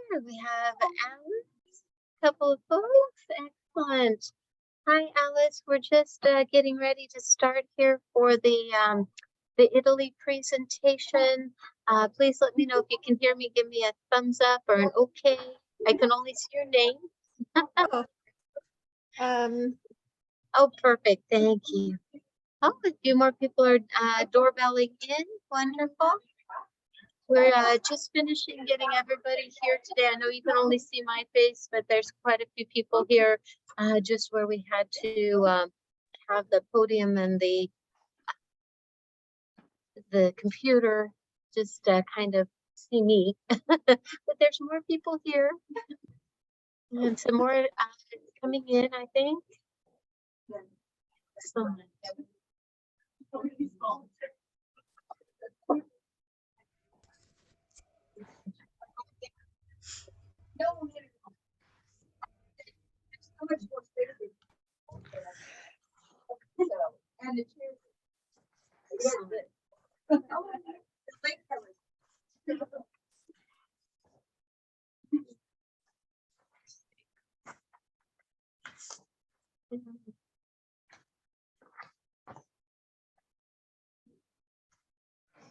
here we have Alice, couple of folks. Excellent. Hi, Alice. We're just getting ready to start here for the Italy presentation. Please let me know if you can hear me. Give me a thumbs up or an okay. I can only see your name. Oh, perfect. Thank you. Oh, a few more people are doorbelling in. Wonderful. We're just finishing getting everybody here today. I know you can only see my face, but there's quite a few people here just where we had to have the podium and the computer just kind of see me. But there's more people here and some more coming in, I think. Excellent.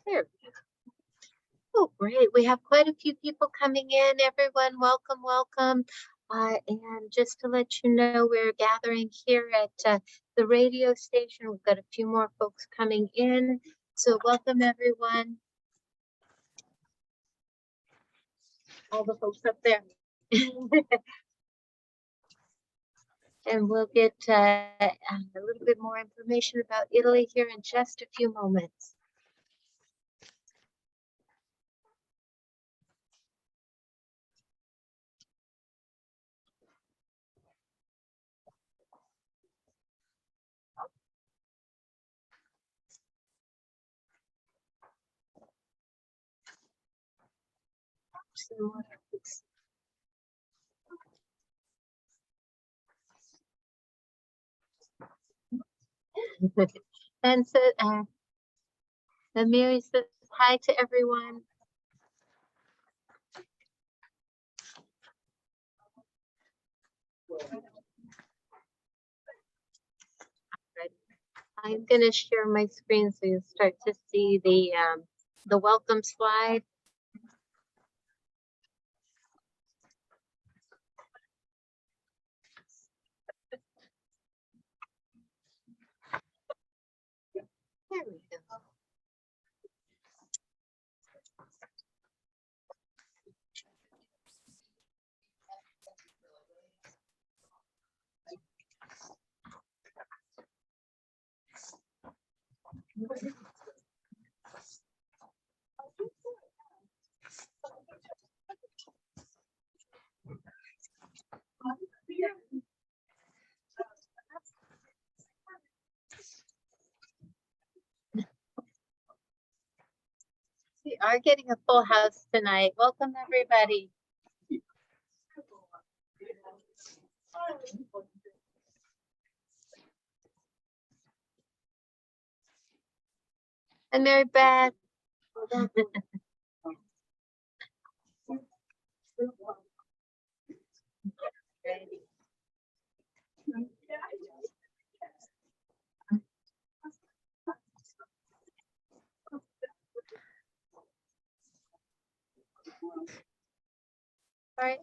There. Oh, great. We have quite a few people coming in. Everyone, welcome, welcome. And just to let you know, we're gathering here at the radio station. We've got a few more folks coming in. So welcome, everyone. All the folks up there. And we'll get a little bit more information about Italy here in just a few moments. Some more folks. And so, and Mary says hi to everyone. I'm going to share my screen so you'll start to see the welcome slide. There we go. We are getting a full house tonight. Welcome, everybody. And Mary Beth. All right.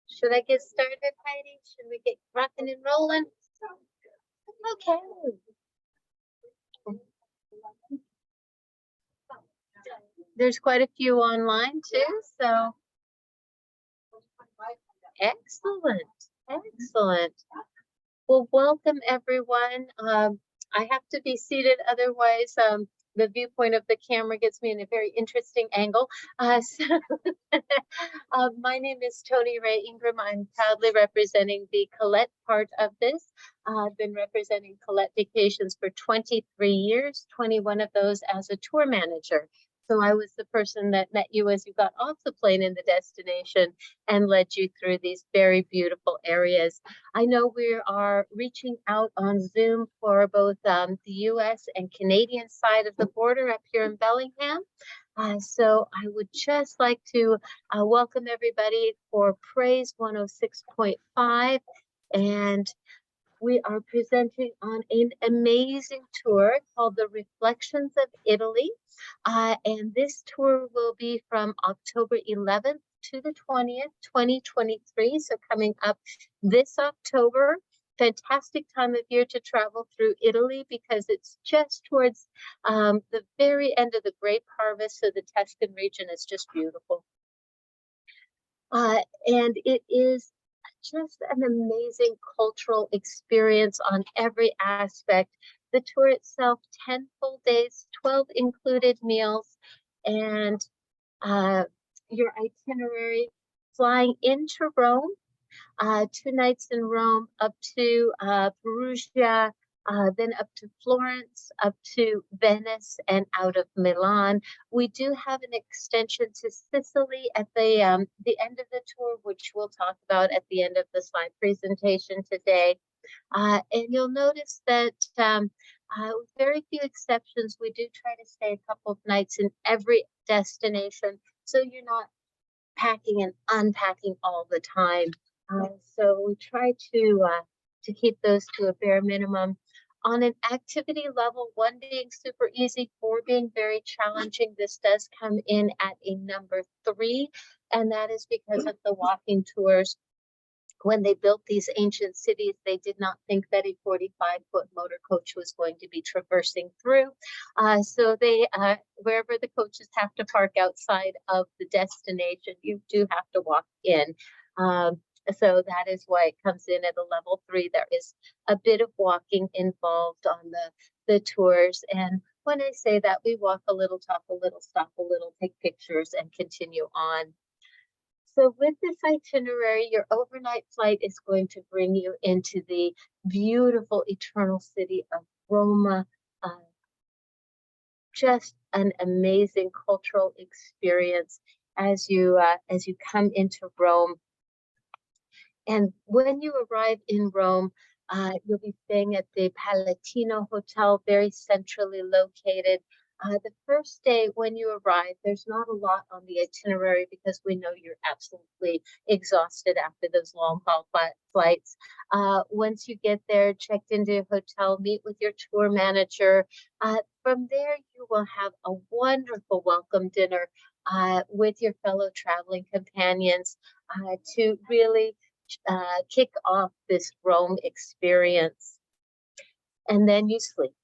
Should I get started, Heidi? Should we get rocking and rolling? Okay. There's quite a few online too, so. Excellent, excellent. Well, welcome everyone. I have to be seated, otherwise the viewpoint of the camera gets me in a very interesting angle. My name is Tony Ray Ingram. I'm proudly representing the Colette part of this. I've been representing Colette Vacations for 23 years, 21 of those as a tour manager. So I was the person that met you as you got off the plane in the destination and led you through these very beautiful areas. I know we are reaching out on Zoom for both the US and Canadian side of the border up here in Bellingham. So I would just like to welcome everybody for Praise 106.5. And we are presenting on an amazing tour called the Reflections of Italy. And this tour will be from October 11th to the 20th, 2023. So coming up this October, fantastic time of year to travel through Italy because it's just towards the very end of the grape harvest. So the Tuscan region is just beautiful. And it is just an amazing cultural experience on every aspect. The tour itself, 10 full days, 12 included meals, and your itinerary flying into Rome, 2 nights in Rome, up to Perugia, then up to Florence, up to Venice, and out of Milan. We do have an extension to Sicily at the end of the tour, which we'll talk about at the end of the slide presentation today. And you'll notice that with very few exceptions, we do try to stay a couple of nights in every destination, so you're not packing and unpacking all the time. So we try to keep those to a bare minimum. On an activity level, 1 being super easy, 4 being very challenging, this does come in at a number 3, and that is because of the walking tours. When they built these ancient cities, they did not think that a 45-foot motor coach was going to be traversing through. So they, wherever the coaches have to park outside of the destination, you do have to walk in. So that is why it comes in at a level 3. There is a bit of walking involved on the tours. And when I say that, we walk a little, talk a little, stop a little, take pictures, and continue on. So with this itinerary, your overnight flight is going to bring you into the beautiful eternal city of Roma. Just an amazing cultural experience as you come into Rome. And when you arrive in Rome, you'll be staying at the Palatino Hotel, very centrally located. The first day when you arrive, there's not a lot on the itinerary because we know you're absolutely exhausted after those long haul flights. Once you get there, checked into your hotel, meet with your tour manager. From there, you will have a wonderful welcome dinner with your fellow traveling companions to really kick off this Rome experience. And then you sleep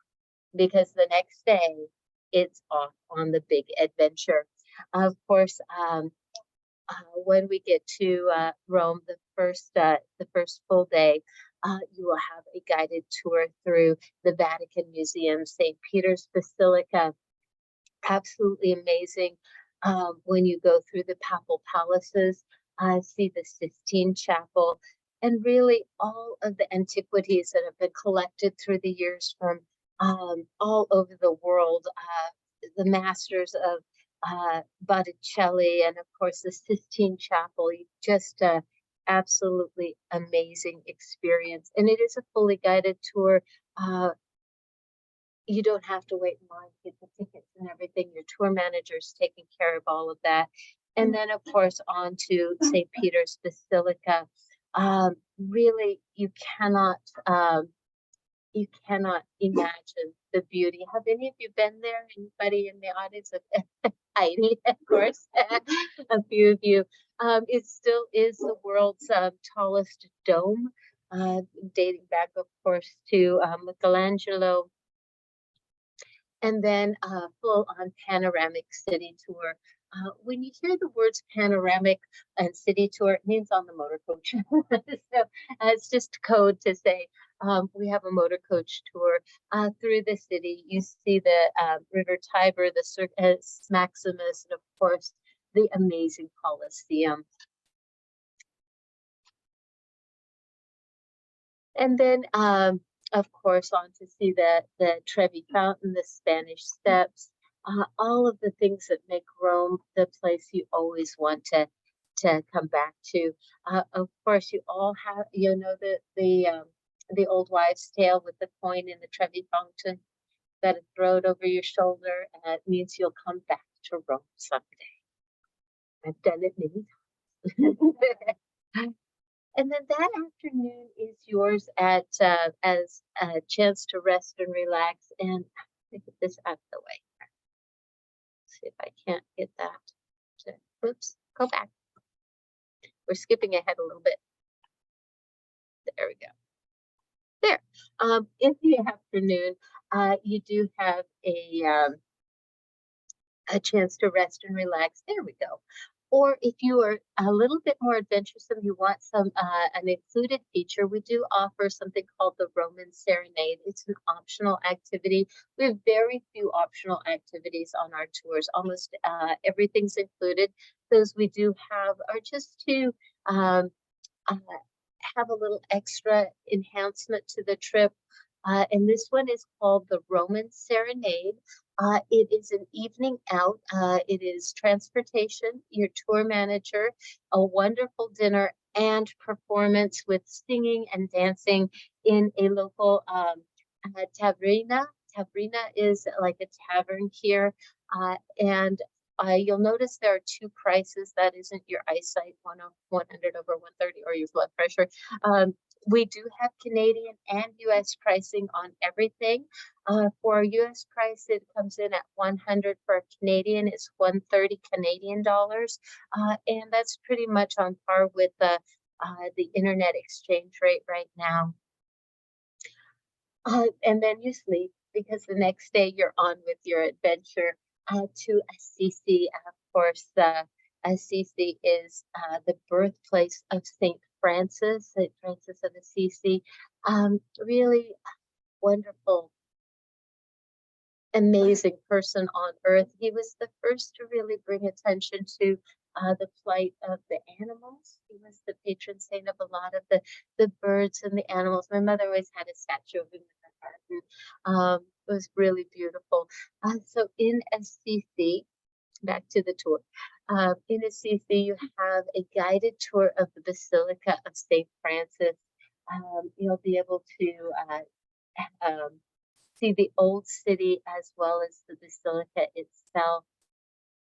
because the next day it's off on the big adventure. Of course, when we get to Rome, the first full day, you will have a guided tour through the Vatican Museums, St. Peter's Basilica. Absolutely amazing when you go through the papal palaces, see the Sistine Chapel, and really all of the antiquities that have been collected through the years from all over the world. The masters of Botticelli, and of course the Sistine Chapel. Just absolutely amazing experience, and it is a fully guided tour. You don't have to wait in line to get the tickets and everything. Your tour manager's taking care of all of that. And then, of course, on to St. Peter's Basilica. Really, you cannot imagine the beauty. Have any of you been there? Anybody in the audience? Heidi, of course, a few of you. It still is the world's tallest dome, dating back, of course, to Michaelangelo. And then full-on panoramic city tour. When you hear the words panoramic and city tour, it means on the motor coach. So it's just code to say we have a motor coach tour through the city. You see the River Tiber, the Circus Maximus, and of course the amazing Colosseum. And then, of course, on to see the Trevi Fountain, the Spanish Steps, all of the things that make Rome the place you always want to come back to. Of course, you all have, you know, the old wives' tale with the coin in the Trevi fountain that is thrown over your shoulder, and it means you'll come back to Rome someday. I've done it many times. And then that afternoon is yours at as a chance to rest and relax. And let me get this out of the way. See if I can't get that. Oops, go back. We're skipping ahead a little bit. There we go. There. In the afternoon, you do have a chance to rest and relax. There we go. Or if you are a little bit more adventuresome, you want some an included feature, we do offer something called the Roman Serenade. It's an optional activity. We have very few optional activities on our tours. Almost everything's included. Those we do have are just to have a little extra enhancement to the trip. And this one is called the Roman Serenade. It is an evening out. It is transportation, your tour manager, a wonderful dinner, and performance with singing and dancing in a local taverna. Taverna is like a tavern here. And you'll notice there are two prices. That isn't your eyesight, 100 over 130, or your blood pressure. We do have Canadian and US pricing on everything. For US price, it comes in at 100 for Canadian. It's 130 Canadian dollars. And that's pretty much on par with the internet exchange rate right now. And then you sleep because the next day you're on with your adventure to Assisi. Of course, Assisi is the birthplace of St. Francis of Assisi. Really wonderful, amazing person on earth. He was the first to really bring attention to the plight of the animals. He was the patron saint of a lot of the birds and the animals. My mother always had a statue of him in her garden. It was really beautiful. So in Assisi, back to the tour. In Assisi, you have a guided tour of the Basilica of St. Francis. You'll be able to see the old city as well as the Basilica itself.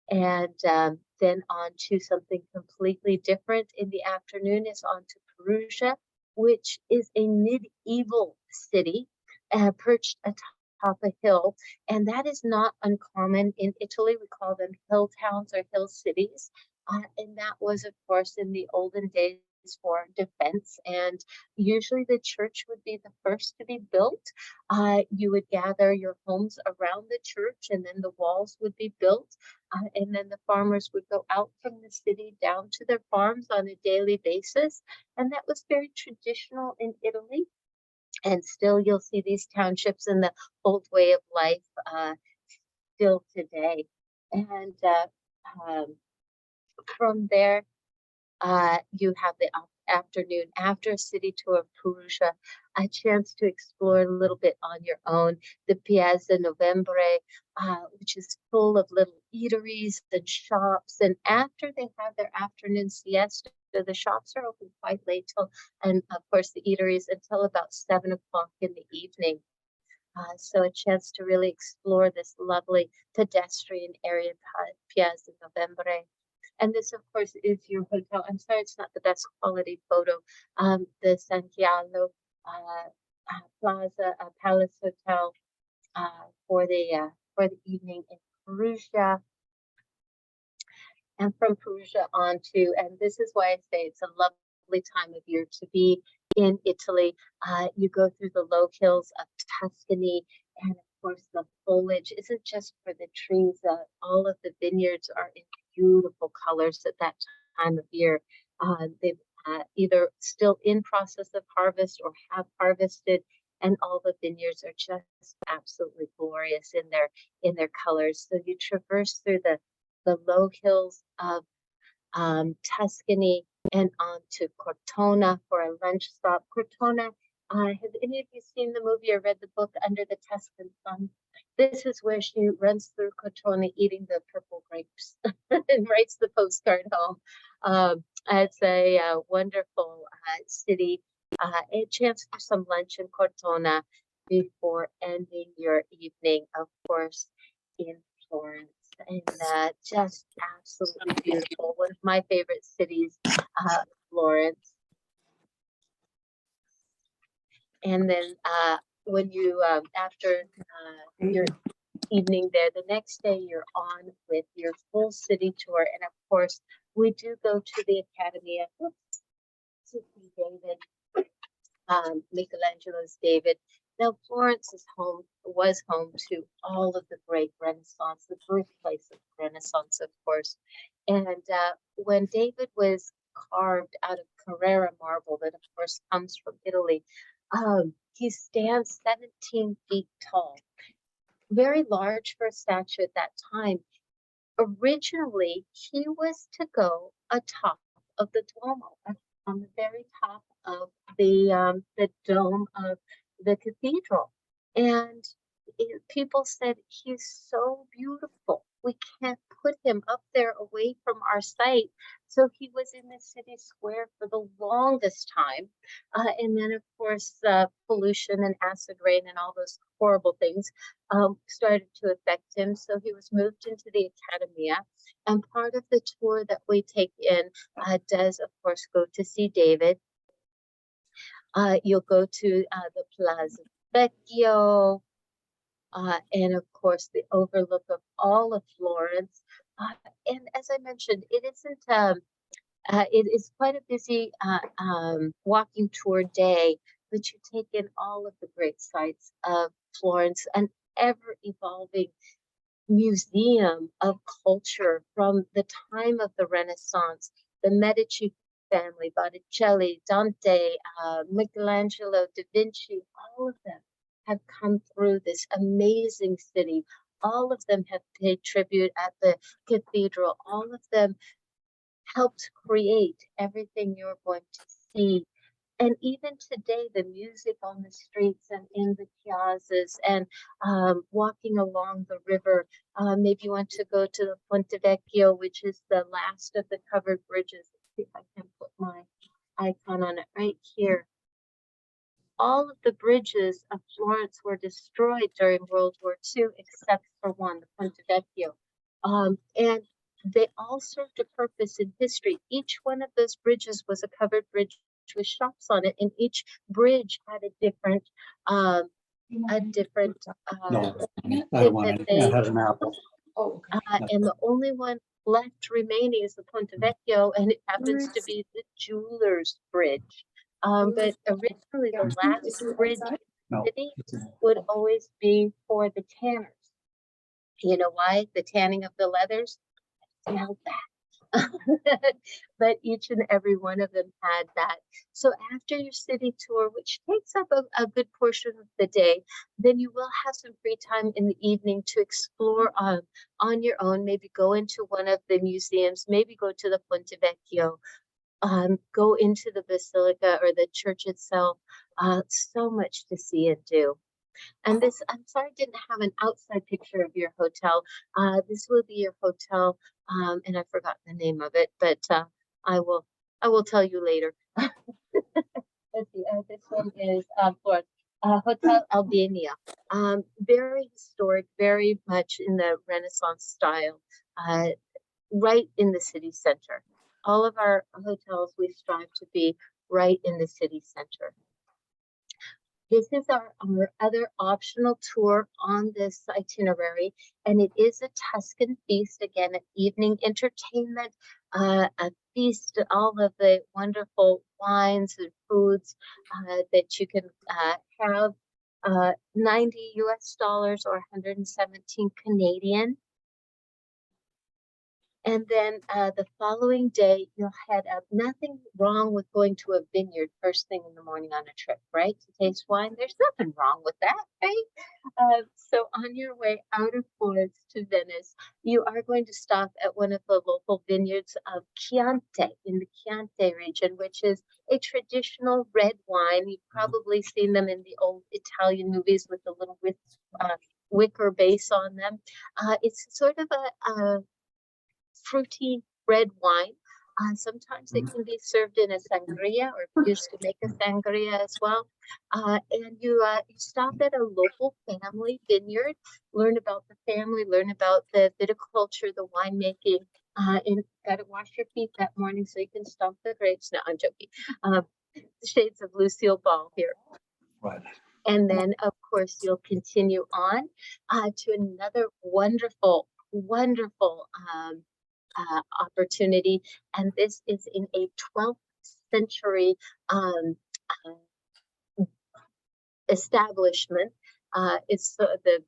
And then on to something completely different in the afternoon is on to Perugia, which is a medieval city perched atop a hill. And that is not uncommon in Italy. We call them hill towns or hill cities. And that was, of course, in the olden days for defense. And usually the church would be the first to be built. You would gather your homes around the church, and then the walls would be built. And then the farmers would go out from the city down to their farms on a daily basis. And that was very traditional in Italy. And still you'll see these townships in the old way of life still today. And from there, you have the afternoon after a city tour of Perugia, a chance to explore a little bit on your own. The Piazza Novembre, which is full of little eateries and shops. And after they have their afternoon siesta, the shops are open quite late till, and of course the eateries until about 7 o'clock in the evening. So a chance to really explore this lovely pedestrian area, Piazza Novembre. And this, of course, is your hotel. I'm sorry, it's not the best quality photo. The San Giallo Plaza Palace Hotel for the evening in Perugia. And from Perugia on to, and this is why I say it's a lovely time of year to be in Italy. You go through the low hills of Tuscany, and of course the foliage isn't just for the trees. All of the vineyards are in beautiful colors at that time of year. They've either still in process of harvest or have harvested, and all the vineyards are just absolutely glorious in their colors. So you traverse through the low hills of Tuscany and on to Cortona for a lunch stop. Cortona Have any of you seen the movie or read the book Under the Tuscan Sun? This is where she runs through Crotone eating the purple grapes and writes the postcard home. It's a wonderful city. A chance for some lunch in Cortona before ending your evening, of course, in Florence. And just absolutely beautiful. One of my favorite cities, Florence. And then when you, after your evening there, the next day you're on with your full city tour. And of course, we do go to the Academy of to see David, Michelangelo's David. Now, Florence was home to all of the great Renaissance, the birthplace of Renaissance, of course. And when David was carved out of Carrara marble, that of course comes from Italy, he stands 17 feet tall, very large for a statue at that time. Originally, he was to go atop of the Duomo, on the very top of the dome of the cathedral. And people said, he's so beautiful. We can't put him up there away from our sight. So he was in the city square for the longest time. And then, of course, pollution and acid rain and all those horrible things started to affect him. So he was moved into the Academia. And part of the tour that we take in does, of course, go to see David. You'll go to the Plaza Vecchio, and of course the overlook of all of Florence. And as I mentioned, it is quite a busy walking tour day, but you take in all of the great sights of Florence, an ever evolving museum of culture from the time of the Renaissance, the Medici family, Botticelli, Dante, Michelangelo, Da Vinci, all of them have come through this amazing city. All of them have paid tribute at the cathedral. All of them helped create everything you're going to see. And even today, the music on the streets and in the piazzas and walking along the river. Maybe you want to go to the Ponte Vecchio, which is the last of the covered bridges. Let's see if I can put my icon on it right here. All of the bridges of Florence were destroyed during World War II, except for one, the Ponte Vecchio. And they all served a purpose in history. Each one of those bridges was a covered bridge with shops on it, and each bridge had a different No, I don't want it. It has an apple. and the only one left remaining is the Ponte Vecchio, and it happens to be the Jeweler's Bridge. But originally the last bridge in the city would always be for the tanners. You know why? The tanning of the leathers? Smelled bad. But each and every one of them had that. So after your city tour, which takes up a good portion of the day, then you will have some free time in the evening to explore on your own. Maybe go into one of the museums, maybe go to the Ponte Vecchio, go into the Basilica or the church itself. So much to see and do. And this, I'm sorry, I didn't have an outside picture of your hotel. This will be your hotel, and I forgot the name of it, but I will tell you later. Let's see, this one is Florence, Hotel Albania. Very historic, very much in the Renaissance style, right in the city center. All of our hotels, we strive to be right in the city center. This is our other optional tour on this itinerary, and it is a Tuscan feast, again, an evening entertainment, a feast, all of the wonderful wines and foods that you can have, 90 US dollars or 117 Canadian. And then the following day, you'll head up. Nothing wrong with going to a vineyard first thing in the morning on a trip, right? To taste wine. There's nothing wrong with that, right? So on your way out of Florence to Venice, you are going to stop at one of the local vineyards of Chianti in the Chianti region, which is a traditional red wine. You've probably seen them in the old Italian movies with the little wicker base on them. It's sort of a fruity red wine. Sometimes it can be served in a sangria or used to make a sangria as well. And you stop at a local family vineyard, learn about the family, learn about the viticulture, the winemaking, and got to wash your feet that morning so you can stomp the grapes. No, I'm joking. The shades of Lucille Ball here. Right. And then, of course, you'll continue on to another wonderful, wonderful opportunity. And this is in a 12th century establishment. It's the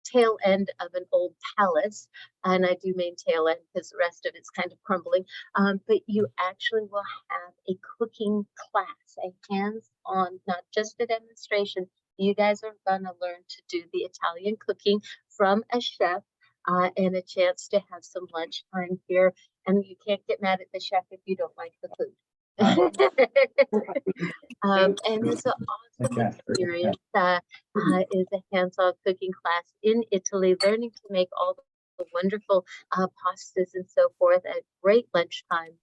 tail end of an old palace, and I do mean tail end because the rest of it's kind of crumbling. But you actually will have a cooking class, a hands-on, not just a demonstration. You guys are gonna learn to do the Italian cooking from a chef, and a chance to have some lunchtime here. And you can't get mad at the chef if you don't like the food. And it's an awesome experience. Is a hands-on cooking class in Italy, learning to make all the wonderful pastas and so forth at great lunchtime.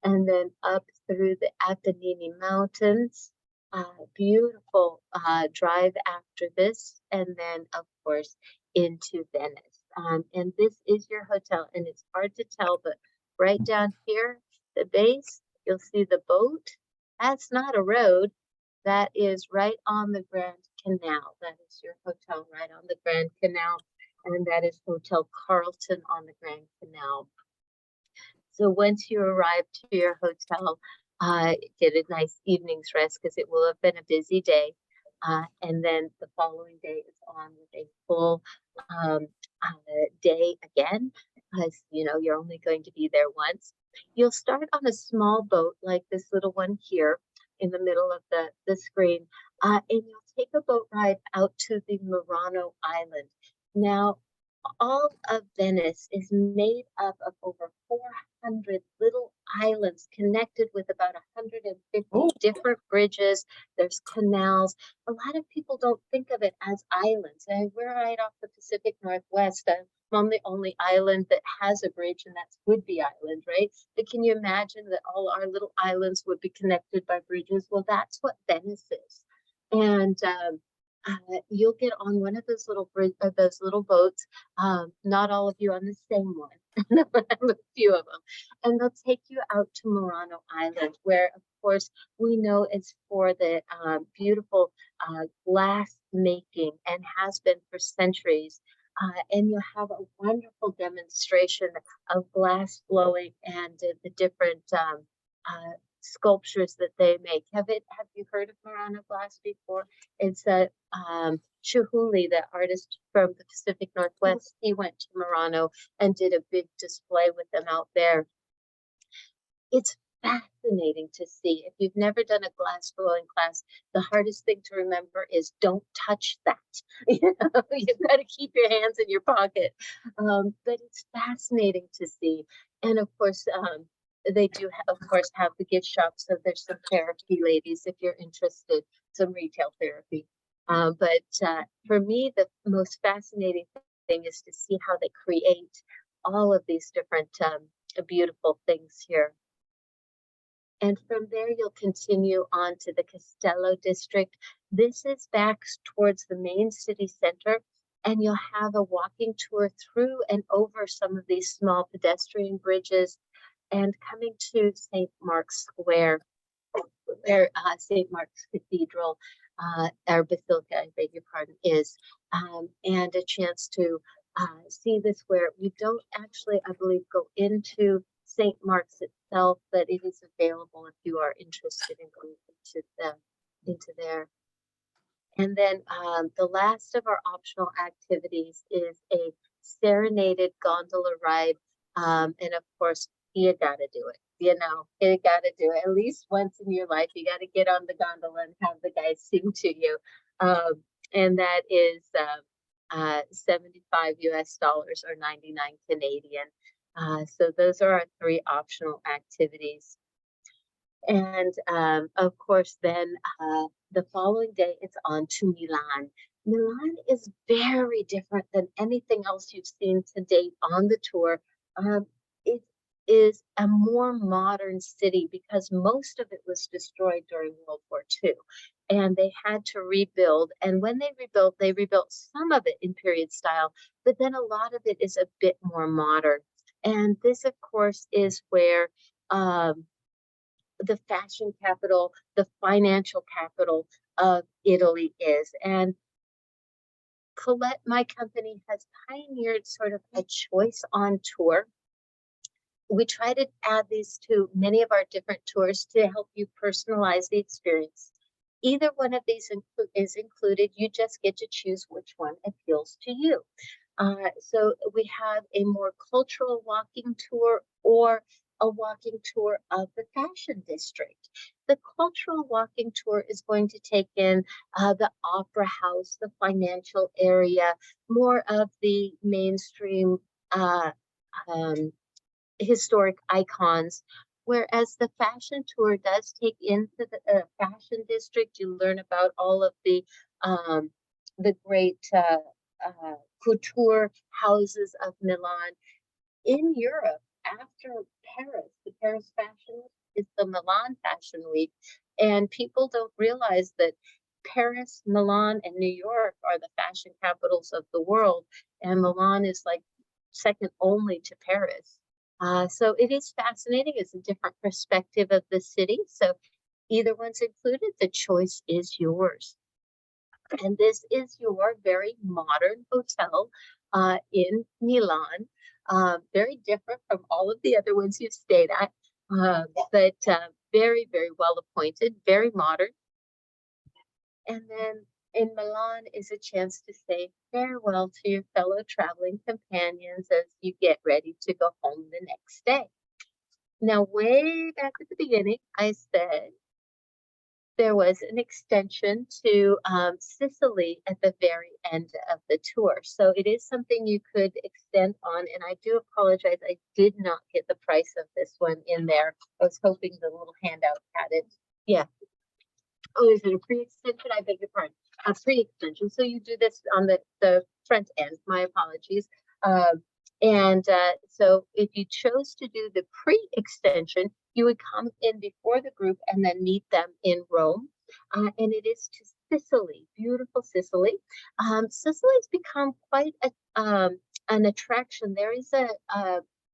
And then up through the Apennine Mountains, beautiful drive after this, and then of course into Venice. And this is your hotel, and it's hard to tell, but right down here, the base, you'll see the boat. That's not a road. That is right on the Grand Canal. That is your hotel right on the Grand Canal. And that is Hotel Carlton on the Grand Canal. So once you arrive to your hotel, get a nice evening's rest because it will have been a busy day. And then the following day is on with a full day again, because you know you're only going to be there once. You'll start on a small boat like this little one here in the middle of the screen, and you'll take a boat ride out to the Murano Island. Now, all of Venice is made up of over 400 little islands connected with about 150 different bridges. There's canals. A lot of people don't think of it as islands. And we're right off the Pacific Northwest. I'm on the only island that has a bridge, and that's Whidbey Island, right? But can you imagine that all our little islands would be connected by bridges? Well, that's what Venice is. And you'll get on one of those little boats. Not all of you on the same one, a few of them, and they'll take you out to Murano Island, where, of course, we know it's for the beautiful glass making and has been for centuries. And you'll have a wonderful demonstration of glass blowing and the different sculptures that they make. Have you heard of Murano glass before? It's a Chihuly, the artist from the Pacific Northwest. He went to Murano and did a big display with them out there. It's fascinating to see. If you've never done a glass blowing class, the hardest thing to remember is don't touch that. You've got to keep your hands in your pocket. But it's fascinating to see. And of course, they do, of course, have the gift shop. So there's some therapy, ladies, if you're interested, some retail therapy. But for me, the most fascinating thing is to see how they create all of these different beautiful things here. And from there, you'll continue on to the Castello district. This is back towards the main city center, and you'll have a walking tour through and over some of these small pedestrian bridges, and coming to St. Mark's Square, where St. Mark's Cathedral, or Basilica, I beg your pardon, is, and a chance to see this, where we don't actually, I believe, go into St. Mark's itself, but it is available if you are interested in going into there. And then the last of our optional activities is a serenaded gondola ride, and of course, you gotta do it. You know, you gotta do it at least once in your life. You gotta get on the gondola and have the guys sing to you, and that is $75 US or 99 Canadian. So those are our 3 optional activities. And of course, then the following day, it's on to Milan. Milan is very different than anything else you've seen to date on the tour. It is a more modern city because most of it was destroyed during World War II. And they had to rebuild. And when they rebuilt some of it in period style, but then a lot of it is a bit more modern. And this, of course, is where the fashion capital, the financial capital of Italy is. And Colette, my company, has pioneered sort of a choice on tour. We try to add these to many of our different tours to help you personalize the experience. Either one of these is included. You just get to choose which one appeals to you. So we have a more cultural walking tour or a walking tour of the fashion district. The cultural walking tour is going to take in the opera house, the financial area, more of the mainstream um, historic icons. Whereas the fashion tour does take into the fashion district, you learn about all of the great couture houses of Milan. In Europe, after Paris, the Paris Fashion Week is the Milan Fashion Week, and people don't realize that Paris, Milan, and New York are the fashion capitals of the world, and Milan is like second only to Paris. So it is fascinating. It's a different perspective of the city. So either one's included, the choice is yours. And this is your very modern hotel in Milan. Very different from all of the other ones you've stayed at, but very, very well appointed, very modern. And then in Milan is a chance to say farewell to your fellow traveling companions as you get ready to go home the next day. Now, way back at the beginning, I said there was an extension to Sicily at the very end of the tour. So it is something you could extend on. And I do apologize, I did not get the price of this one in there. I was hoping the little handout had it. Yeah. Oh, is it a pre-extension? I beg your pardon. A pre-extension. So you do this on the front end. My apologies. So if you chose to do the pre-extension, you would come in before the group and then meet them in Rome. And it is to Sicily, beautiful Sicily. Sicily's become quite an attraction. There is a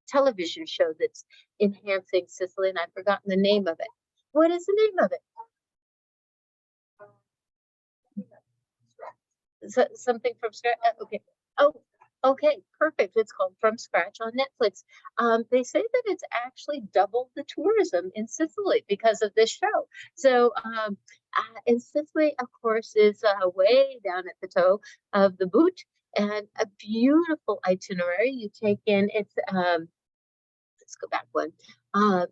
television show that's enhancing Sicily, and I've forgotten the name of it. What is the name of it? Something from scratch. Okay. Oh, okay, perfect. It's called From Scratch on Netflix. They say that it's actually doubled the tourism in Sicily because of this show. So, and Sicily, of course, is way down at the toe of the boot, and a beautiful itinerary you take in. It's let's go back one.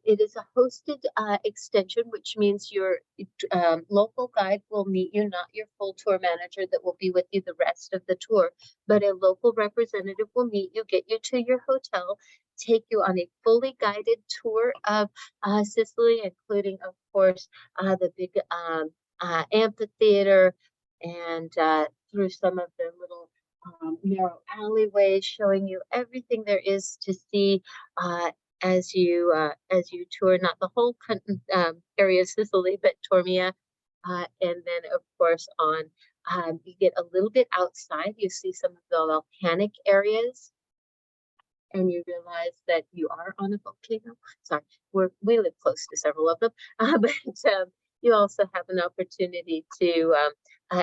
It is a hosted extension, which means your local guide will meet you, not your full tour manager that will be with you the rest of the tour, but a local representative will meet you, get you to your hotel, take you on a fully guided tour of Sicily, including, of course, the big amphitheater and through some of the little narrow alleyways, showing you everything there is to see as you tour not the whole area of Sicily, but Tormia, and then of course on you get a little bit outside. You see some of the volcanic areas, and you realize that you are on a volcano. Sorry, we live close to several of them, but you also have an opportunity to,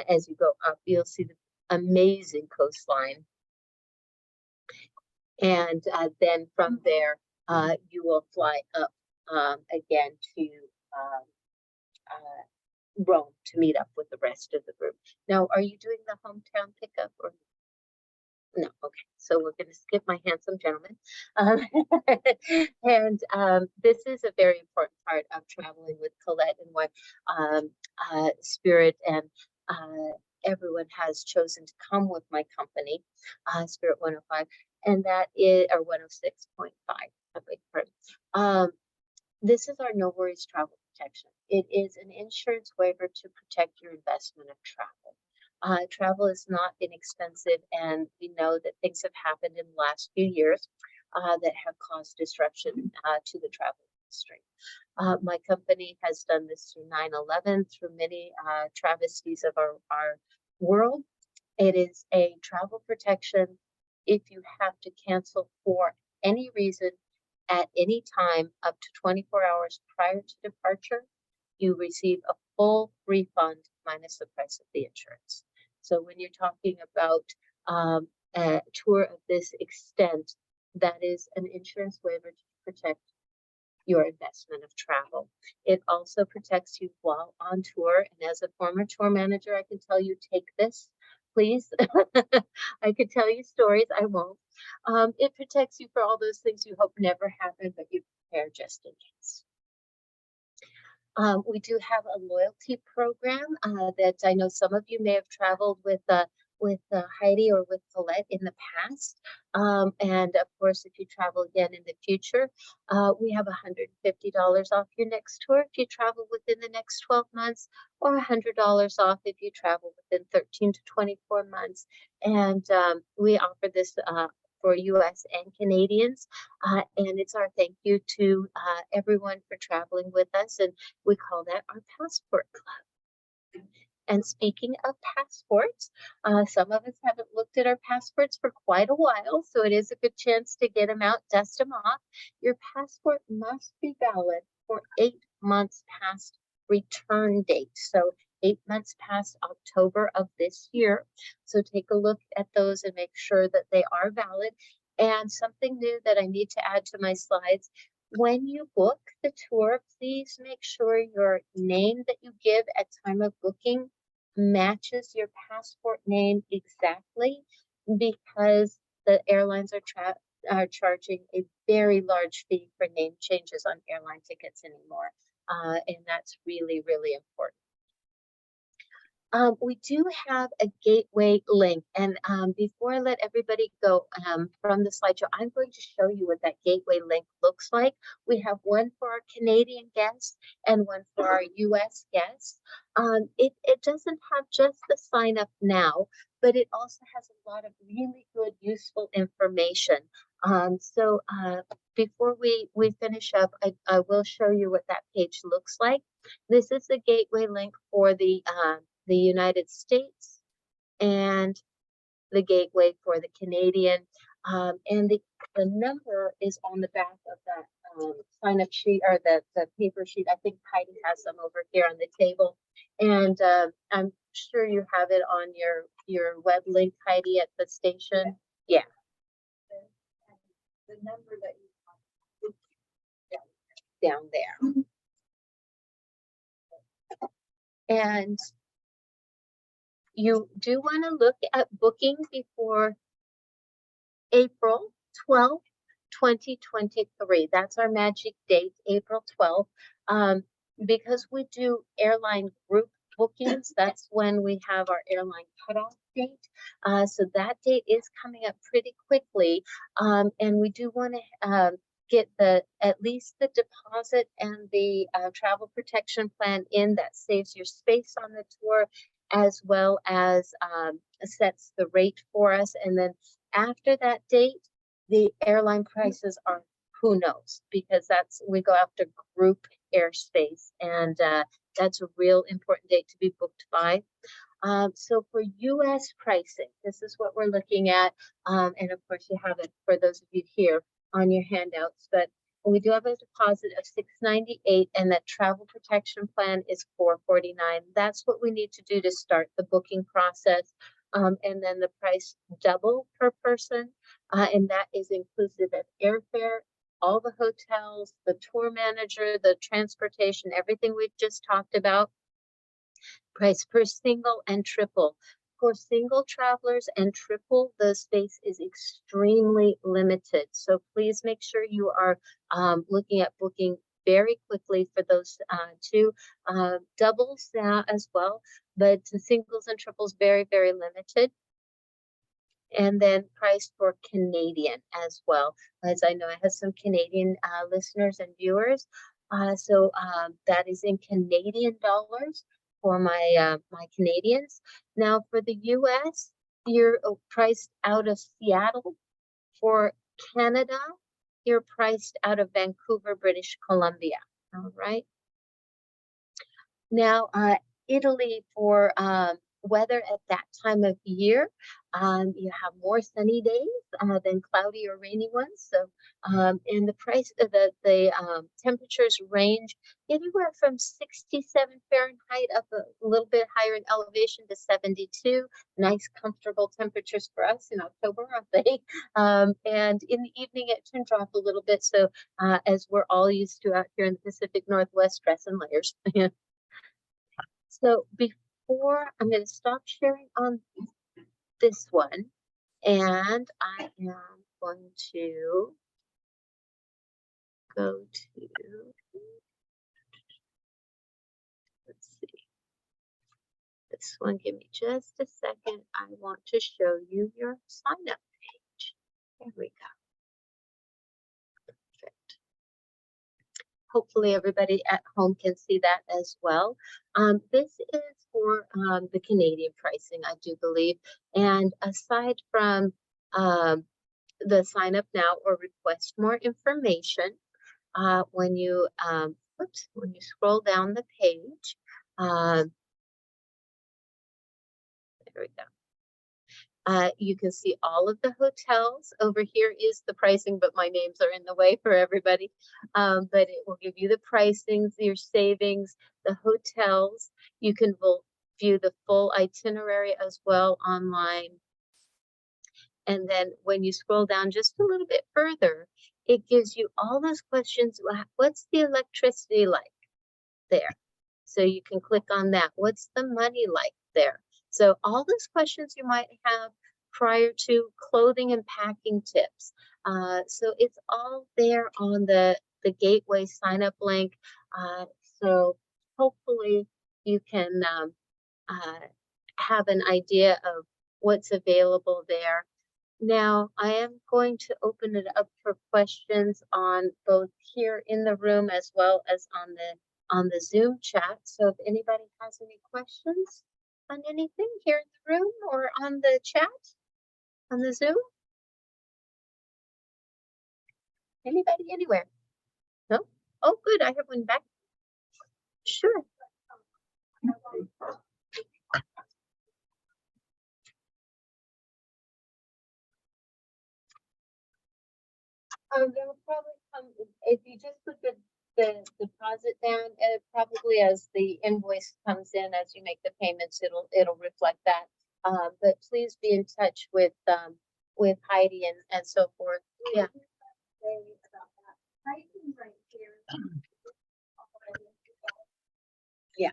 as you go up, you'll see the amazing coastline, and then from there you will fly up again to Rome to meet up with the rest of the group. Now, are you doing the hometown pickup or no? Okay, so we're going to skip my handsome gentleman. And this is a very important part of traveling with Colette and what Spirit and everyone has chosen to come with my company, Spirit 105, and that is, or 106.5. I beg your pardon. This is our no worries travel protection. It is an insurance waiver to protect your investment of travel. Travel is not inexpensive, and we know that things have happened in the last few years that have caused disruption to the travel industry. My company has done this through 9/11, through many travesties of our world. It is a travel protection if you have to cancel for any reason at any time up to 24 hours prior to departure. You receive a full refund minus the price of the insurance. So when you're talking about a tour of this extent, that is an insurance waiver to protect your investment of travel. It also protects you while on tour. And as a former tour manager, I can tell you, take this, please. I could tell you stories, I won't. It protects you for all those things you hope never happen, but you prepare just in case. We do have a loyalty program that I know some of you may have traveled with Heidi or with Colette in the past. And of course, if you travel again in the future, we have $150 off your next tour if you travel within the next 12 months, or $100 off if you travel within 13 to 24 months. And we offer this for US and Canadians. And it's our thank you to everyone for traveling with us. And we call that our Passport Club. And speaking of passports, some of us haven't looked at our passports for quite a while, so it is a good chance to get them out, dust them off. Your passport must be valid for 8 months past return date. So 8 months past October of this year. So take a look at those and make sure that they are valid. And something new that I need to add to my slides: when you book the tour, please make sure your name that you give at time of booking matches your passport name exactly, because the airlines are charging a very large fee for name changes on airline tickets anymore. And that's really, really important. We do have a gateway link, and before I let everybody go from the slideshow, I'm going to show you what that gateway link looks like. We have one for our Canadian guests and one for our US guests. It doesn't have just the sign up now, but it also has a lot of really good, useful information. So before we finish up, I will show you what that page looks like. This is the gateway link for the United States and the gateway for the Canadian. And the number is on the back of that sign up sheet, or the paper sheet. I think Heidi has some over here on the table. And I'm sure you have it on your web link, Heidi, at the station. Yeah. The number that you down there. And you do want to look at booking before April 12th, 2023. That's our magic date, April 12th. Because we do airline group bookings, that's when we have our airline cutoff date. So that date is coming up pretty quickly. And we do want to get at least the deposit and the travel protection plan in. That saves your space on the tour, as well as sets the rate for us. And then after that date, the airline prices are who knows, because we go after group airspace, and that's a real important date to be booked by. So for US pricing, this is what we're looking at. And of course you have it for those of you here on your handouts, but we do have a deposit of $698, and that travel protection plan is $449. That's what we need to do to start the booking process. And then the price double per person, and that is inclusive of airfare, all the hotels, the tour manager, the transportation, everything we've just talked about. Price per single and triple. For single travelers and triple, the space is extremely limited. So please make sure you are looking at booking very quickly for those two. Doubles as well, but singles and triples very, very limited. And then price for Canadian as well, as I know I have some Canadian listeners and viewers. That is in Canadian dollars for my Canadians. Now for the US, you're priced out of Seattle. For Canada, you're priced out of Vancouver, British Columbia. All right. Now, Italy for weather at that time of year, you have more sunny days than cloudy or rainy ones. So, and the price of the temperatures range anywhere from 67 Fahrenheit up a little bit higher in elevation to 72. Nice, comfortable temperatures for us in October, aren't they? And in the evening, it can drop a little bit. So, as we're all used to out here in the Pacific Northwest, dress in layers. So before I'm going to stop sharing on this one, and I am going to go to, let's see, this one. Give me just a second. I want to show you your sign up page. There we go. Perfect. Hopefully everybody at home can see that as well. This is for the Canadian pricing, I do believe. And aside from the sign up now or request more information, when you scroll down the page, there we go. You can see all of the hotels. Over here is the pricing, but my names are in the way for everybody. But it will give you the pricings, your savings, the hotels. You can view the full itinerary as well online. And then when you scroll down just a little bit further, it gives you all those questions. What's the electricity like there? So you can click on that. What's the money like there? So all those questions you might have prior to clothing and packing tips. So it's all there on the Gateway sign up link. So hopefully you can have an idea of what's available there. Now I am going to open it up for questions on both here in the room as well as on the Zoom chat. So if anybody has any questions on anything here in the room or on the chat, on the Zoom? Anybody anywhere? No? Oh, good. I have one back. Sure. They'll probably come if you just put the deposit down, and probably as the invoice comes in, as you make the payments, it'll reflect that. But please be in touch with Heidi and so forth. Yeah. Yeah.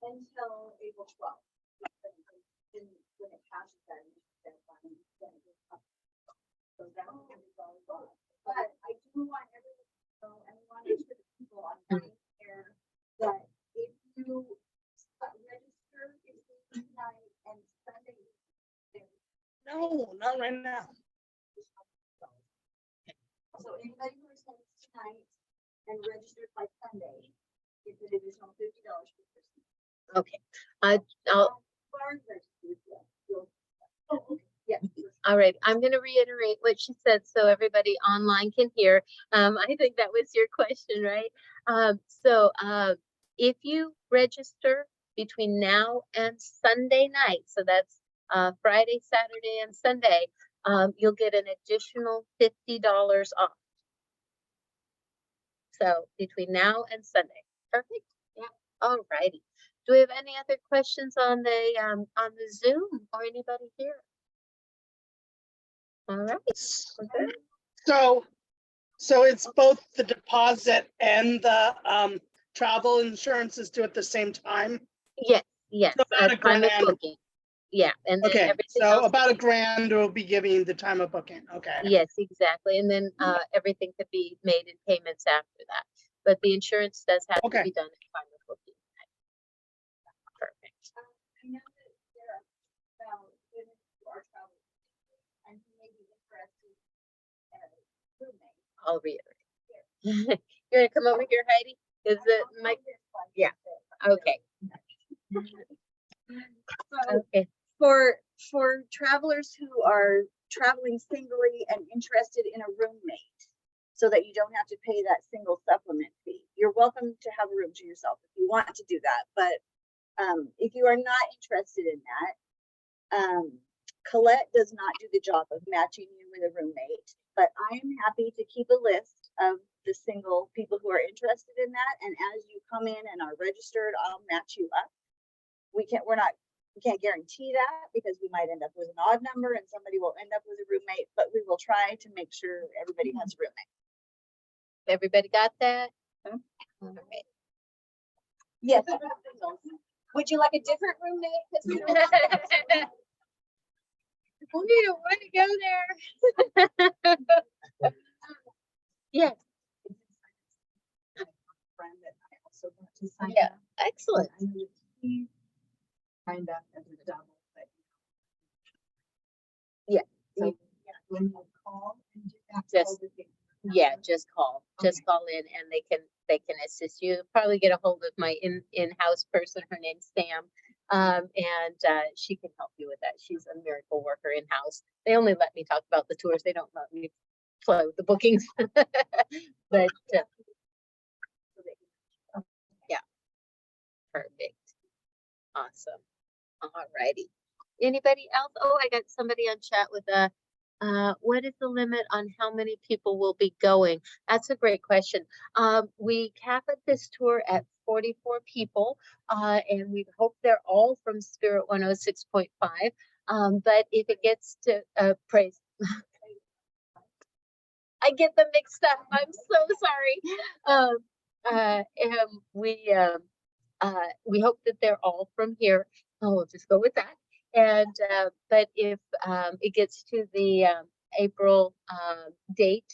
Until April 12th. When it passes that, but I do want everyone to know, and we want to make sure the people online here that if you register between tonight and Sunday. No, not right now. So anybody who attends tonight and registered by Sunday gets an additional $50 per person. Okay. I'll. Yeah. All right, I'm going to reiterate what she said so everybody online can hear. I think that was your question, right? If you register between now and Sunday night, so that's Friday, Saturday, and Sunday, you'll get an additional $50 off. So between now and Sunday. Perfect. Yeah. All righty. Do we have any other questions on the Zoom or anybody here? All right. Okay. So it's both the deposit and the travel insurance is due at the same time? Yes, yes. So about at a time of grand. booking. Yeah, and then Okay, everything so else. about a grand will be giving the time of booking. Okay. Yes, exactly. And then everything could be made in payments after that. But the insurance does have to Okay. be done at time of booking. Perfect. I know that there are about women who are traveling and who may be interested in roommate. I'll reiterate. You want to come over here, Heidi? Is it Mike? Yeah. Okay. So Okay. for travelers who are traveling singly and interested in a roommate, so that you don't have to pay that single supplement fee, you're welcome to have a room to yourself if you want to do that. But if you are not interested in that, Colette does not do the job of matching you with a roommate, but I am happy to keep a list of the single people who are interested in that. And as you come in and are registered, I'll match you up. We can't guarantee that because we might end up with an odd number and somebody will end up with a roommate, but we will try to make sure everybody has a roommate. Everybody got that? Mhm. All right. Yes. Would you like a different roommate? 'Cause we don't- We don't want to go there. Yes. Friend that I also want to sign Yeah. up. Excellent. I know that he signed up as a double, but. Yeah. So, yeah, when you call and do that. Just- call the thing. Yeah, just call. Just Okay. call in and they can assist you. Probably get a hold of my in-house person. Her name's Sam. And she can help you with that. She's a miracle worker in-house. They only let me talk about the tours. They don't let me play with the bookings. But yeah, perfect. Awesome. All righty. Anybody else? Oh, I got somebody on chat with what is the limit on how many people will be going? That's a great question. We cap at this tour at 44 people, and we hope they're all from Spirit 106.5. But if it gets to praise, I get them mixed up. I'm so sorry. We hope that they're all from here. Oh, we'll just go with that. And but if it gets to the April date,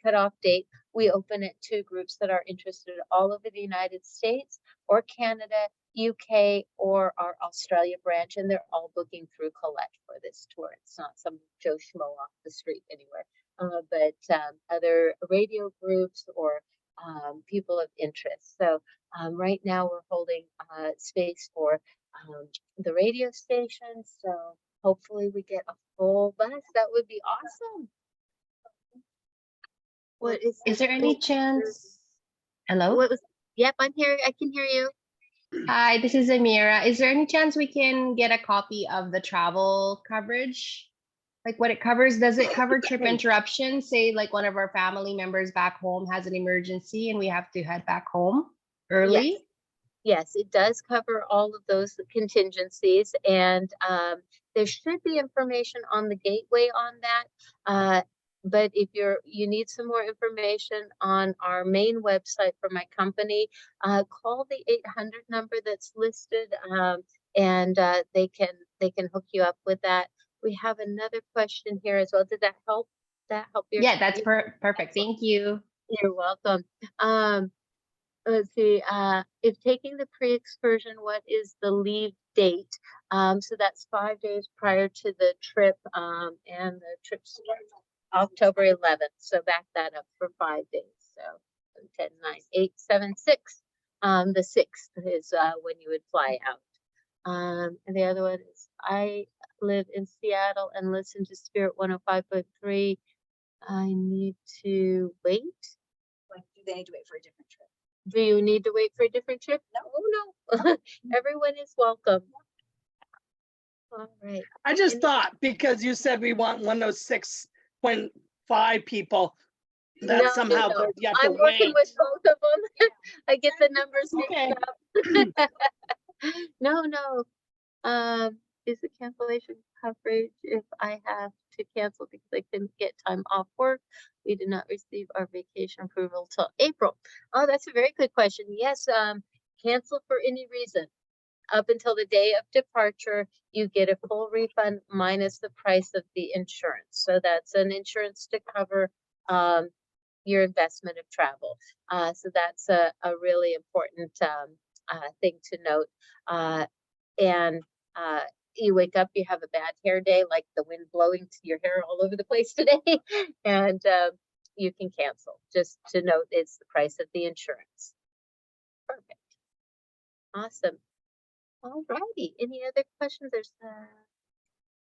cutoff date, we open it to groups that are interested all over the United States or Canada, UK, or our Australia branch, and they're all booking through Colette for this tour. It's not some Joe Schmo off the street anywhere, but other radio groups or people of interest. So right now we're holding space for the radio station. So hopefully we get a full bus. That would be awesome. What Is there any chance? Hello? What was? Yep, I'm here. I can hear you. Hi, this is Amira. Is there any chance we can get a copy of the travel coverage? Like what it covers? Does it cover trip interruption? Say like one of our family members back home has an emergency and we have to head back home early? Yes, it does cover all of those contingencies, and there should be information on the gateway on that. But if you need some more information on our main website for my company, call the 800 number that's listed, and they can hook you up with that. We have another question here as well. Did that help? Your? Yeah, that's perfect. Thank you. You're welcome. Let's see, if taking the pre-excursion, what is the leave date? So that's 5 days prior to the trip, and the trip starts October 11th. So back that up for 5 days. So 10, 9, 8, 7, 6. The 6th is when you would fly out. And the other one is I live in Seattle and listen to Spirit 105.3. I need to wait. Like, do they need to wait for a different trip? Do you need to wait for a different trip? No, no. Everyone is welcome. All right. I just thought, because you said we want 106.5 people, that No, somehow no. you have to I'm working wait. with both of them. I get the numbers Okay. mixed up. No, no. Is the cancellation coverage if I have to cancel because I couldn't get time off work? We did not receive our vacation approval till April. Oh, that's a very good question. Yes, cancel for any reason. Up until the day of departure, you get a full refund minus the price of the insurance. So that's an insurance to cover your investment of travel. So that's a really important thing to note. And you wake up, you have a bad hair day, like the wind blowing to your hair all over the place today. And you can cancel. Just to note, it's the price of the insurance. Perfect. Awesome. All righty. Any other questions? There's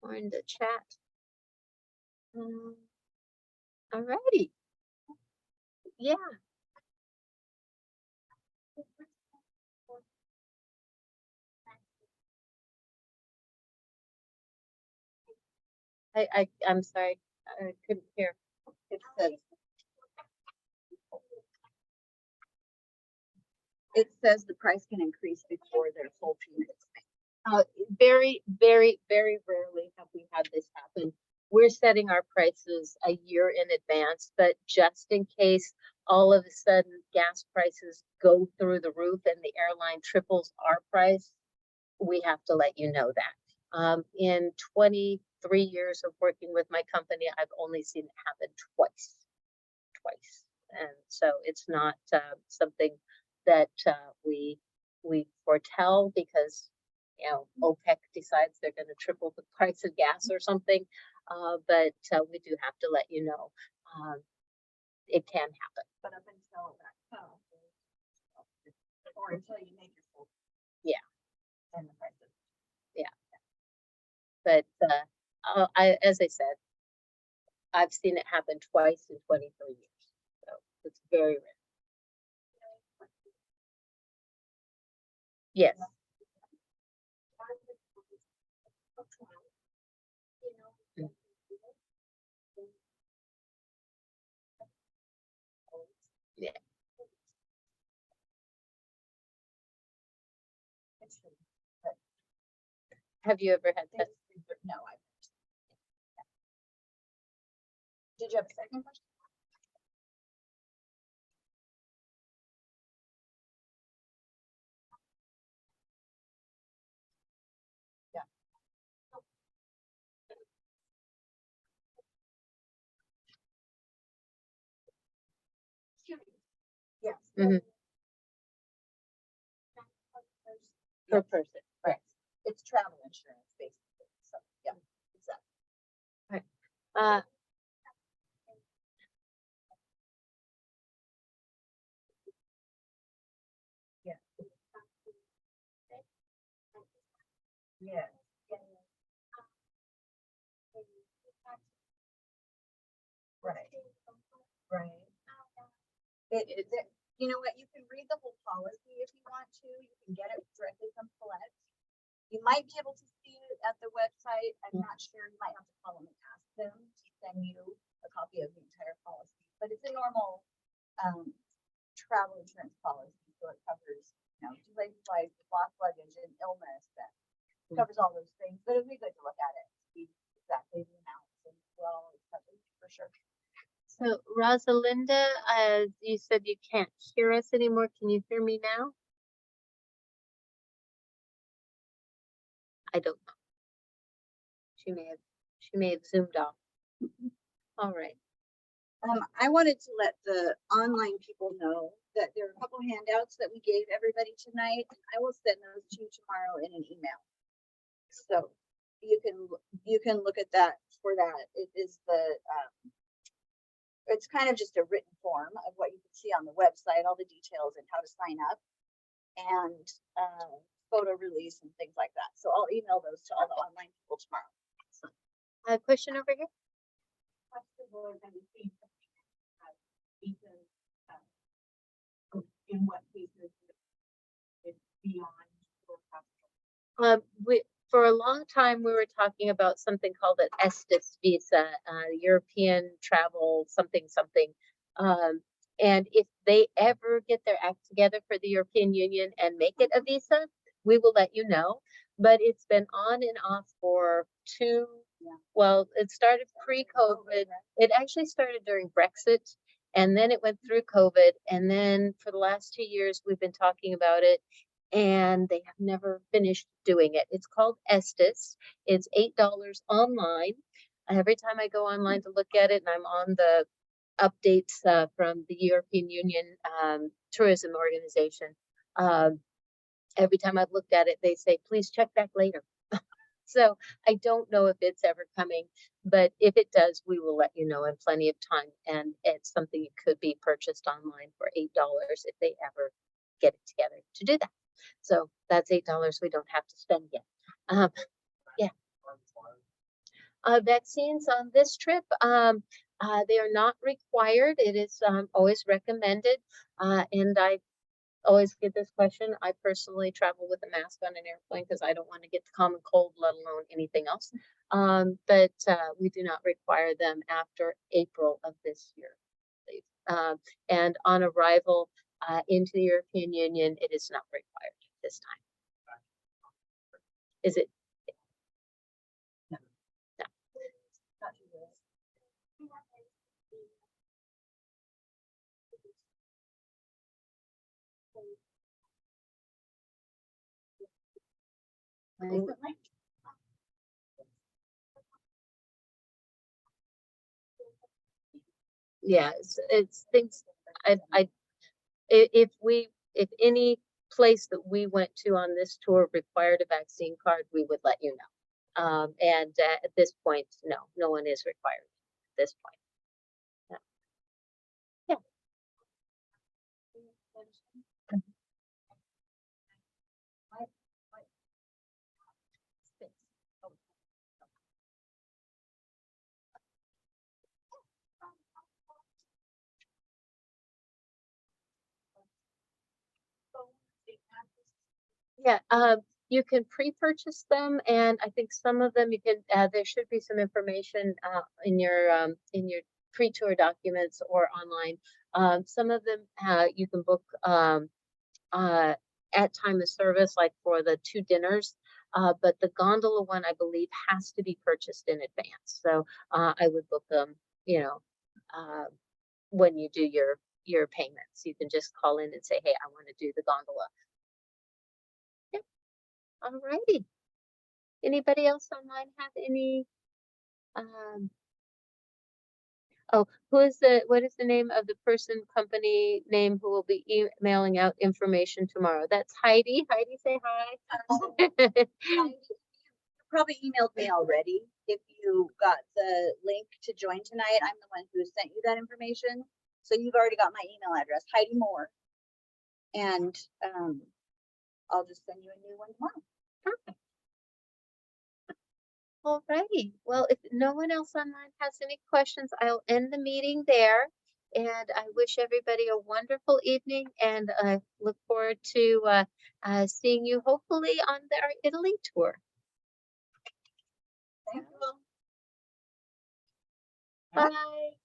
more in the chat. All righty. Yeah. I'm sorry. I couldn't hear. It says the price can increase before their full payment is made. Very, very, very rarely have we had this happen. We're setting our prices a year in advance, but just in case all of a sudden gas prices go through the roof and the airline triples our price, we have to let you know that. In 23 years of working with my company, I've only seen it happen twice. And so it's not something that we foretell because, you know, OPEC decides they're going to triple the price of gas or something. But we do have to let you know. It can happen. But up until that time, or until you make your full. Yeah. And the prices. But as I said, I've seen it happen twice in 23 years. So it's very rare. Yes. Yeah. Have you ever had that? No, I. Did you have a second question? Yeah. Yes. Mhm. Per Yes. person. Right. It's travel insurance basically. So, yeah, exactly. Uh, Yeah. Yeah. Right. Right. You know what, you can read the whole policy if you want to. You can get it directly from Collect. You might be able to see it at the website. I'm not sure. You might have to call them and ask them to send you a copy of the entire policy. But it's a normal travel insurance policy, so it covers, you know, delayed flights, lost luggage, and illness. That covers all those things. But it'd be good to look at it, see exactly the amounts and well, it's covered for sure. so Rosalinda, you said you can't hear us anymore. Can you hear me now? I don't know. She may have zoomed off. All right. I wanted to let the online people know that there are a couple handouts that we gave everybody tonight. I will send those to you tomorrow in an email. So you can look at that for that. It is it's kind of just a written form of what you can see on the website, all the details and how to sign up, and photo release and things like that. So I'll email those to all the online people tomorrow. A question over here? In what cases it's beyond. For a long time, we were talking about something called an Estes visa, European travel, something. And if they ever get their act together for the European Union and make it a visa, we will let you know. But it's been on and off for well, it started pre-COVID. It actually started during Brexit, and then it went through COVID. And then for the last 2 years, we've been talking about it, and they have never finished doing it. It's called Estes. It's $8 online. Every time I go online to look at it, and I'm on the updates from the European Union Tourism Organization, every time I've looked at it, they say, please check back later. So I don't know if it's ever coming, but if it does, we will let you know in plenty of time. And it's something that could be purchased online for $8 if they ever get it together to do that. So that's $8 we don't have to spend yet. Yeah. Vaccines on this trip, they are not required. It is always recommended. And I always get this question. I personally travel with a mask on an airplane because I don't want to get the common cold, let alone anything else. But we do not require them after April of this year. And on arrival into the European Union, it is not required this time. Is it? No. Recently? Yeah, it's things. If any place that we went to on this tour required a vaccine card, we would let you know. And at this point, no one is required at this point. Yeah. Yeah, you can pre-purchase them, and I think some of them you can. There should be some information in your pre-tour documents or online. Some of them you can book at time of service, like for the 2 dinners. But the gondola one, I believe, has to be purchased in advance. So I would book them, uh, when you do your payments. You can just call in and say, hey, I want to do the gondola. All righty. Anybody else online have any? Oh, what is the name of the company name who will be emailing out information tomorrow? That's Heidi. Heidi, say hi. You probably emailed me already. If you got the link to join tonight, I'm the one who sent you that information. So you've already got my email address, Heidi Moore. And I'll just send you a new one tomorrow. Perfect. All righty. Well, if no one else online has any questions, I'll end the meeting there. And I wish everybody a wonderful evening, and I look forward to seeing you hopefully on our Italy tour. Thank you all. Bye.